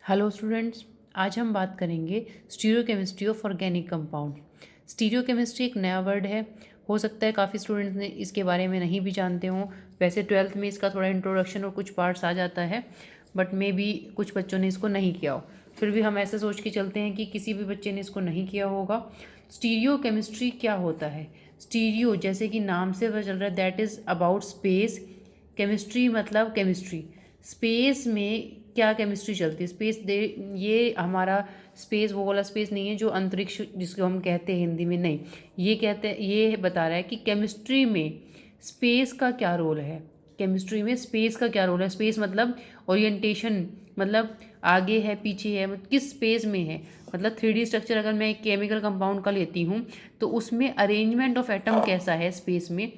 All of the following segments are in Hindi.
हेलो स्टूडेंट्स, आज हम बात करेंगे stereochemistry of organic compound. Stereochemistry एक नया वर्ड है। हो सकता है काफ़ी स्टूडेंट्स ने इसके बारे में नहीं भी जानते हों। वैसे 12th में इसका थोड़ा इंट्रोडक्शन और कुछ पार्ट्स आ जाता है, बट मे बी कुछ बच्चों ने इसको नहीं किया हो। फिर भी हम ऐसे सोच के चलते हैं कि किसी भी बच्चे ने इसको नहीं किया होगा। स्टीरियोकेमिस्ट्री क्या होता है? स्टीरियो जैसे कि नाम से पता चल रहा है, that is about space. Chemistry मतलब केमिस्ट्री, स्पेस में क्या केमिस्ट्री चलती है। स्पेस दे, ये हमारा स्पेस वो वाला स्पेस नहीं है जो अंतरिक्ष जिसको हम कहते हैं हिंदी में, नहीं। ये कहते हैं, ये बता रहा है कि केमिस्ट्री में स्पेस का क्या रोल है। केमिस्ट्री में स्पेस का क्या रोल है। स्पेस मतलब ओरिएंटेशन, मतलब आगे है पीछे है, मतलब किस स्पेस में है। मतलब 3D स्ट्रक्चर अगर मैं एक केमिकल कंपाउंड का लेती हूँ तो उसमें अरेंजमेंट ऑफ एटम कैसा है स्पेस में,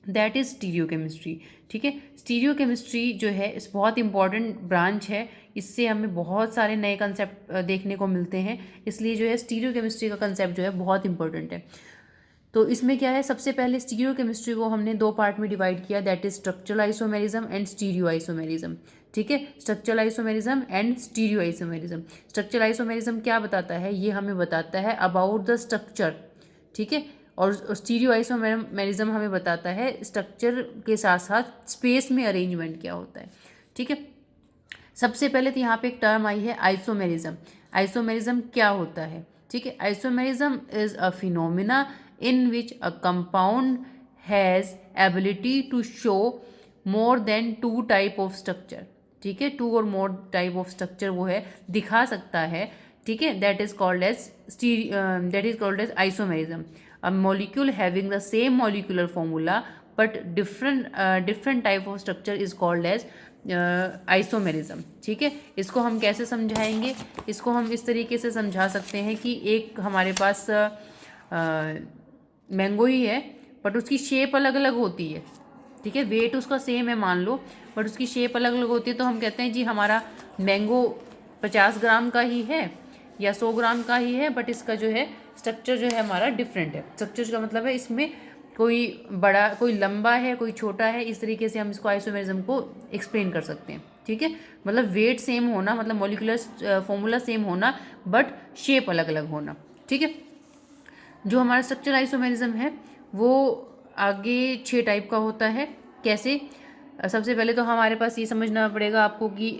दैट इज़ स्टीरियोकेमिस्ट्री। ठीक है, स्टीरियोकेमिस्ट्री जो है इस बहुत इंपॉर्टेंट ब्रांच है। इससे हमें बहुत सारे नए कंसेप्ट देखने को मिलते हैं, इसलिए जो है स्टीरियोकेमिस्ट्री का कंसेप्ट जो है बहुत इंपॉर्टेंट है। तो इसमें क्या है, सबसे पहले स्टीरियोकेमिस्ट्री को हमने दो पार्ट में डिवाइड किया, that is structural isomerism and stereo isomerism. ठीक है, structural isomerism and stereo isomerism. Structural isomerism क्या बताता है, ये हमें बताता है अबाउट द स्ट्रक्चर। ठीक है, और स्टीरियो आइसोमेरिज्म हमें बताता है स्ट्रक्चर के साथ साथ स्पेस में अरेंजमेंट क्या होता है। ठीक है, सबसे पहले तो यहाँ पे एक टर्म आई है आइसोमेरिज्म। आइसोमेरिज्म क्या होता है? ठीक है, isomerism is a phenomena in which a compound has ability to show more than two type of structure. ठीक है, टू और मोर टाइप ऑफ स्ट्रक्चर वो है, दिखा सकता है। ठीक है, that is called as isomerism. A molecule having the same molecular formula but different type of structure is called as isomerism. ठीक है, इसको हम कैसे समझाएंगे? इसको हम इस तरीके से समझा सकते हैं कि एक हमारे पास मैंगो ही है, बट उसकी शेप अलग अलग होती है। ठीक है, वेट उसका सेम है मान लो, बट उसकी शेप अलग अलग होती है। तो हम कहते हैं जी हमारा मैंगो 50 ग्राम का ही है या 100 ग्राम का ही है, बट इसका जो है स्ट्रक्चर जो है हमारा डिफरेंट है। स्ट्रक्चर का मतलब है इसमें कोई बड़ा, कोई लंबा है, कोई छोटा है। इस तरीके से हम इसको आइसोमेरिज्म को एक्सप्लेन कर सकते हैं। ठीक है, मतलब वेट सेम होना, मतलब मॉलिक्यूलर फॉर्मूला सेम होना, बट शेप अलग अलग होना। ठीक है, जो हमारा स्ट्रक्चर आइसोमेरिज्म है वो आगे 6 टाइप का होता है। कैसे? सबसे पहले तो हमारे पास ये समझना पड़ेगा आपको कि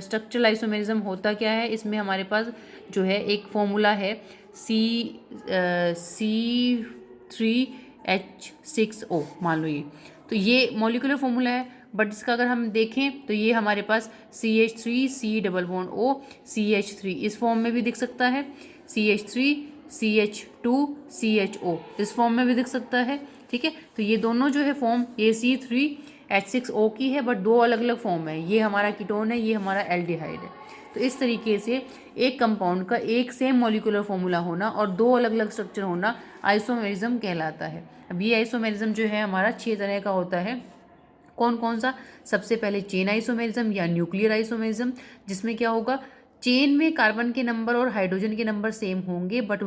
स्ट्रक्चरल आइसोमेरिज्म होता क्या है। इसमें हमारे पास जो है एक फॉर्मूला है C3H6O, मान लो ये, तो ये मॉलिक्यूलर फॉर्मूला है। बट इसका अगर हम देखें तो ये हमारे पास CH3 C double bond O CH3 इस फॉर्म में भी दिख सकता है। CH3 CH2 CHO इस फॉर्म में भी दिख सकता है। ठीक है, तो ये दोनों जो है फॉर्म, ये C3H6O की है, बट दो अलग अलग फॉर्म है। ये हमारा कीटोन है, ये हमारा एल्डिहाइड है। तो इस तरीके से एक कंपाउंड का एक सेम मॉलिक्यूलर फॉर्मूला होना और दो अलग अलग स्ट्रक्चर होना आइसोमेरिज्म कहलाता है। अब ये आइसोमेरिज्म जो है हमारा 6 तरह का होता है। कौन कौन सा? सबसे पहले चेन आइसोमेरिज्म या न्यूक्लियर आइसोमेरिज्म, जिसमें क्या होगा, चेन में कार्बन के नंबर और हाइड्रोजन के नंबर सेम होंगे, बट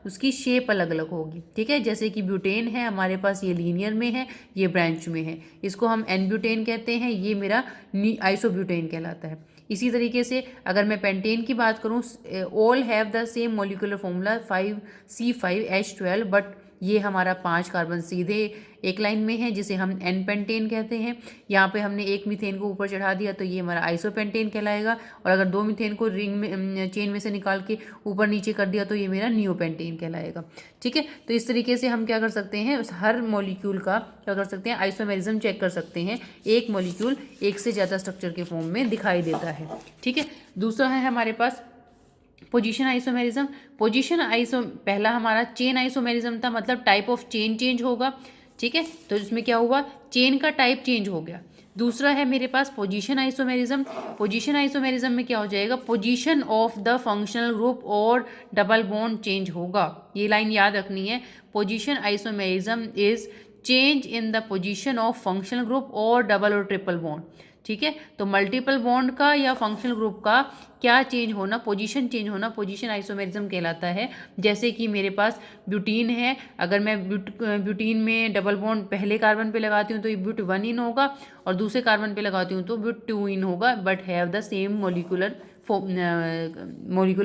उसकी शेप अलग अलग होगी। ठीक है, जैसे कि ब्यूटेन है हमारे पास, ये लीनियर में है, ये ब्रांच में है, इसको हम एन ब्यूटेन कहते हैं, ये मेरा आइसोब्यूटेन कहलाता है। इसी तरीके से अगर मैं पेंटेन की बात करूँ, all have the same molecular formula 5C5H12, but ये हमारा 5 कार्बन सीधे एक लाइन में है, जिसे हम एन पेंटेन कहते हैं। यहाँ पे हमने एक मीथेन को ऊपर चढ़ा दिया तो ये हमारा आइसोपेंटेन कहलाएगा, और अगर दो मीथेन को रिंग में चेन में से निकाल के ऊपर नीचे कर दिया तो ये मेरा नियोपेंटेन कहलाएगा। ठीक है, तो इस तरीके से हम क्या कर सकते हैं, हर मॉलिक्यूल का क्या कर सकते हैं, आइसोमेरिज्म चेक कर सकते हैं। एक मॉलिक्यूल एक से ज़्यादा स्ट्रक्चर के फॉर्म में दिखाई देता है। ठीक है, दूसरा है हमारे पास पोजीशन आइसोमेरिज्म। पहला हमारा चेन आइसोमेरिज्म था, मतलब टाइप ऑफ चेन चेंज होगा। ठीक है, तो इसमें क्या हुआ, चेन का टाइप चेंज हो गया। दूसरा है मेरे पास पोजीशन आइसोमेरिज्म। पोजीशन आइसोमेरिज्म में क्या हो जाएगा, position of the functional group और डबल बॉन्ड चेंज होगा। ये लाइन याद रखनी है, position isomerism is change in the position of functional group और डबल और ट्रिपल बॉन्ड। ठीक है। तो मल्टीपल बॉन्ड का या फंक्शनल ग्रुप का क्या चेंज होना, पोजीशन चेंज होना, पोजीशन आइसोमेरिज्म कहलाता है। जैसे कि मेरे पास ब्यूटीन है, अगर मैं ब्यूटीन में डबल बॉन्ड पहले कार्बन पे लगाती हूँ तो ये ब्यूट 1 इन होगा, और दूसरे कार्बन पे लगाती हूँ तो ब्यूट 2 इन होगा, but have the same molecular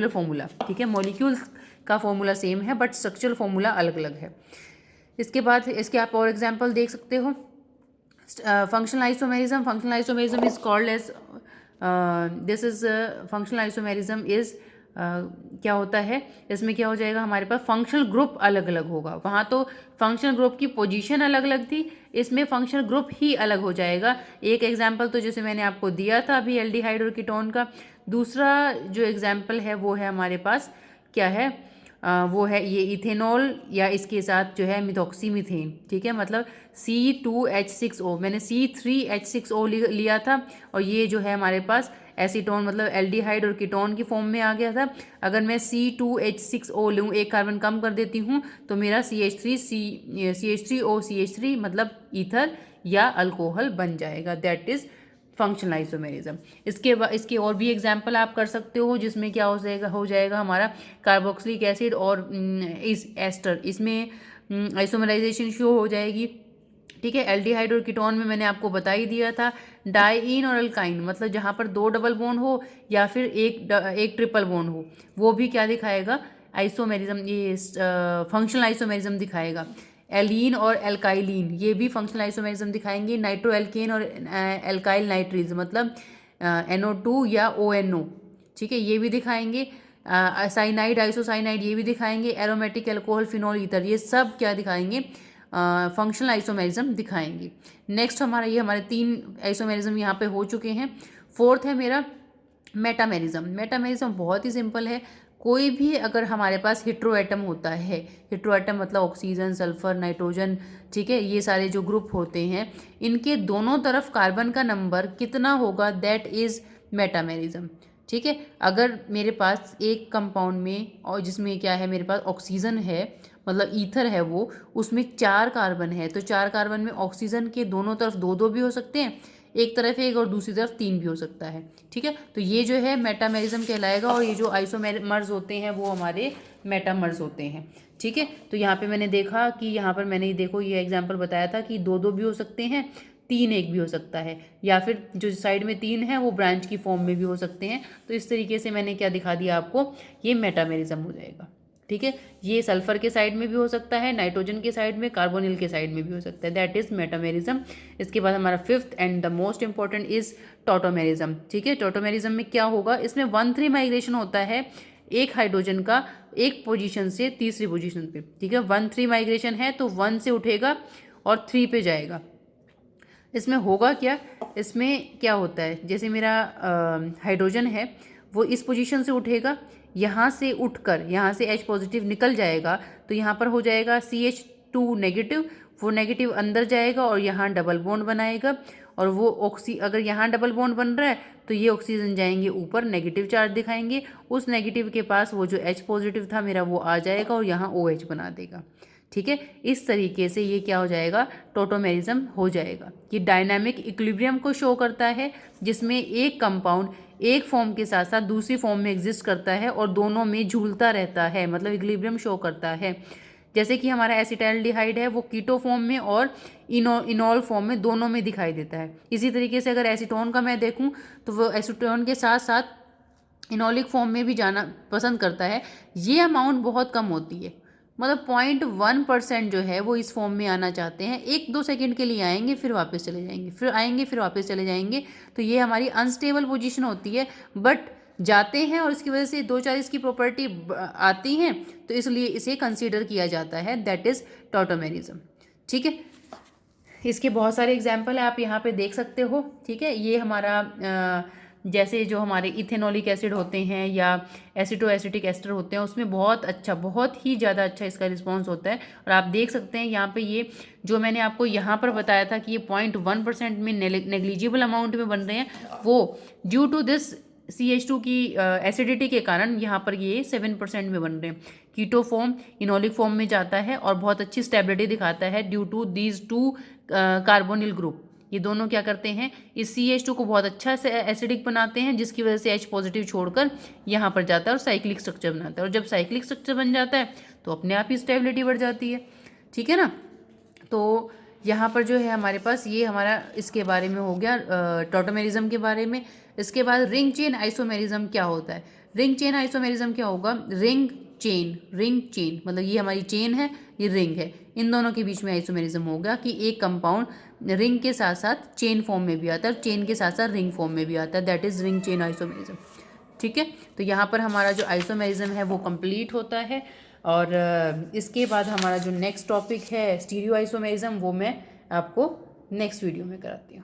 formula. ठीक है, मॉलिक्यूल्स का फॉर्मूला सेम है बट स्ट्रक्चरल फॉर्मूला अलग अलग है। इसके बाद इसके आप और एग्जाम्पल देख सकते हो। Functional isomerism is called as this is functional isomerism is क्या होता है, इसमें क्या हो जाएगा, हमारे पास फंक्शनल ग्रुप अलग अलग होगा। वहाँ तो फंक्शनल ग्रुप की पोजीशन अलग अलग थी, इसमें फंक्शनल ग्रुप ही अलग हो जाएगा। एक एग्जांपल तो जैसे मैंने आपको दिया था अभी एल्डिहाइड और कीटोन का। दूसरा जो एग्जांपल है वो है हमारे पास क्या है, वो है ये इथेनॉल या इसके साथ जो है मिथॉक्सीमीथेन। ठीक है, मतलब C2H6O, मैंने C3H6O लिया था, और ये जो है हमारे पास एसीटोन मतलब एल्डिहाइड और कीटोन की फॉर्म में आ गया था। अगर मैं C2H6O लूँ, एक कार्बन कम कर देती हूँ, तो मेरा CH3O मतलब ईथर या अल्कोहल बन जाएगा। That is functional isomerism. इसके और भी एग्जाम्पल आप कर सकते हो, जिसमें क्या हो जाएगा हमारा कार्बोक्सिलिक एसिड और इस एस्टर, इसमें आइसोमराइजेशन शो हो जाएगी। ठीक है, एल्डिहाइड और कीटोन में मैंने आपको बता ही दिया था। डाइईन और अल्काइन मतलब जहाँ पर 2 डबल बॉन्ड हो या फिर एक ट्रिपल बॉन्ड हो, वो भी क्या दिखाएगा, आइसोमेरिज्म, ये फंक्शनल आइसोमेरिज्म दिखाएगा। एलीन और एल्काइलिन ये भी फंक्शनल आइसोमेरिज्म दिखाएंगे। नाइट्रो एल्केन और एल्काइल नाइट्रीज मतलब NO2 या ONO, ठीक है, ये भी दिखाएंगे। साइनाइड आइसोसाइनाइड ये भी दिखाएंगे। एरोमेटिक अल्कोहल फिनोल ईथर ये सब क्या दिखाएंगे, फंक्शनल आइसोमेरिज्म दिखाएंगे। नेक्स्ट हमारे 3 आइसोमेरिज्म यहाँ पे हो चुके हैं। फोर्थ है मेरा मेटामेरिज्म। मेटामेरिज्म बहुत ही सिंपल है। कोई भी अगर हमारे पास हेट्रोएटम होता है, हेट्रोएटम मतलब ऑक्सीजन, सल्फर, नाइट्रोजन, ठीक है, ये सारे जो ग्रुप होते हैं, इनके दोनों तरफ कार्बन का नंबर कितना होगा, दैट इज मेटामेरिज्म। ठीक है, अगर मेरे पास एक कंपाउंड में और जिसमें क्या है, मेरे पास ऑक्सीजन है मतलब ईथर है वो, उसमें 4 कार्बन है, तो 4 कार्बन में ऑक्सीजन के दोनों तरफ 2-2 भी हो सकते हैं, एक तरफ एक और दूसरी तरफ 3 भी हो सकता है। ठीक है, तो ये जो है मेटामेरिज्म कहलाएगा, और ये जो आइसोमर्स होते हैं वो हमारे मेटामर्स होते हैं। ठीक है, तो यहाँ पे मैंने देखा कि यहाँ पर मैंने देखो ये एग्जांपल बताया था कि 2-2 भी हो सकते हैं, 3-1 भी हो सकता है, या फिर जो साइड में 3 है वो ब्रांच की फॉर्म में भी हो सकते हैं। तो इस तरीके से मैंने क्या दिखा दिया आपको, ये मेटामेरिज्म हो जाएगा। ठीक है, ये सल्फर के साइड में भी हो सकता है, नाइट्रोजन के साइड में, कार्बोनिल के साइड में भी हो सकता है, दैट इज मेटामेरिज्म। इसके बाद हमारा 5th and the most important is tautomerism. ठीक है, टॉटोमेरिज्म में क्या होगा, इसमें 1-3 माइग्रेशन होता है एक हाइड्रोजन का एक पोजीशन से तीसरी पोजीशन पे। ठीक है, 1-3 माइग्रेशन है तो 1 से उठेगा और 3 पे जाएगा। इसमें होगा क्या, इसमें क्या होता है, जैसे मेरा हाइड्रोजन है वो इस पोजीशन से उठेगा, यहाँ से उठकर यहाँ से H पॉजिटिव निकल जाएगा, तो यहाँ पर हो जाएगा CH2 नेगेटिव, वो नेगेटिव अंदर जाएगा और यहाँ डबल बॉन्ड बनाएगा, और वो अगर यहाँ डबल बॉन्ड बन रहा है तो ये ऑक्सीजन जाएंगे ऊपर, नेगेटिव चार्ज दिखाएंगे, उस नेगेटिव के पास वो जो H पॉजिटिव था मेरा वो आ जाएगा और यहाँ OH बना देगा। ठीक है, इस तरीके से ये क्या हो जाएगा, टॉटोमेरिज्म हो जाएगा। ये डायनामिक इक्विलिब्रियम को शो करता है, जिसमें एक कंपाउंड एक फॉर्म के साथ साथ दूसरी फॉर्म में एग्जिस्ट करता है और दोनों में झूलता रहता है, मतलब इक्विलिब्रियम शो करता है। जैसे कि हमारा एसिटाइल्डिहाइड है वो कीटो फॉर्म में और इनॉल फॉर्म में, दोनों में दिखाई देता है। इसी तरीके से अगर एसीटोन का मैं देखूं तो वो एसीटोन के साथ साथ इनॉलिक फॉर्म में भी जाना पसंद करता है। ये अमाउंट बहुत कम होती है, मतलब 0.1% जो है वो इस फॉर्म में आना चाहते हैं, 1-2 सेकंड के लिए आएंगे फिर वापस चले जाएंगे, फिर आएंगे फिर वापस चले जाएंगे। तो ये हमारी अनस्टेबल पोजीशन होती है, बट जाते हैं और इसकी वजह से 2-4 इसकी प्रॉपर्टी आती हैं, तो इसलिए इसे कंसीडर किया जाता है, दैट इज टॉटोमेरिज्म। ठीक है, इसके बहुत सारे एग्जाम्पल आप यहाँ पे देख सकते हो। ठीक है, ये हमारा जैसे जो हमारे इथेनॉलिक एसिड होते हैं या एसिटोएसिटिक एस्टर होते हैं, उसमें बहुत ही ज़्यादा अच्छा इसका रिस्पॉन्स होता है। और आप देख सकते हैं यहाँ पे ये जो मैंने आपको यहाँ पर बताया था कि ये 0.1% में नेग्लिजिबल अमाउंट में बन रहे हैं, वो ड्यू टू दिस CH2 की एसिडिटी के कारण यहाँ पर ये 7% में बन रहे हैं। कीटो फॉर्म इनोलिक फॉर्म में जाता है और बहुत अच्छी स्टेबिलिटी दिखाता है due to these 2 carbonyl group. ये दोनों क्या करते हैं, इस CH2 को बहुत अच्छा से एसिडिक बनाते हैं, जिसकी वजह से H पॉजिटिव छोड़कर यहाँ पर जाता है और साइक्लिक स्ट्रक्चर बनाता है। और जब साइक्लिक स्ट्रक्चर बन जाता है तो अपने आप ही स्टेबिलिटी बढ़ जाती है। ठीक है ना। तो यहाँ पर जो है हमारे पास ये हमारा इसके बारे में हो गया टॉटोमेरिज्म के बारे में। इसके बाद रिंग चेन आइसोमेरिज्म क्या होता है। रिंग चेन आइसोमेरिज्म क्या होगा, रिंग चेन मतलब ये हमारी चेन है, ये रिंग है, इन दोनों के बीच में आइसोमेरिज्म होगा कि एक कंपाउंड रिंग के साथ साथ चेन फॉर्म में भी आता है और चेन के साथ साथ रिंग फॉर्म में भी आता है, that is ring chain isomerism. ठीक है, तो यहाँ पर हमारा जो आइसोमेरिज्म है वो कंप्लीट होता है। और इसके बाद हमारा जो नेक्स्ट टॉपिक है स्टीरियो आइसोमेरिज्म, वो मैं आपको नेक्स्ट वीडियो में कराती हूँ।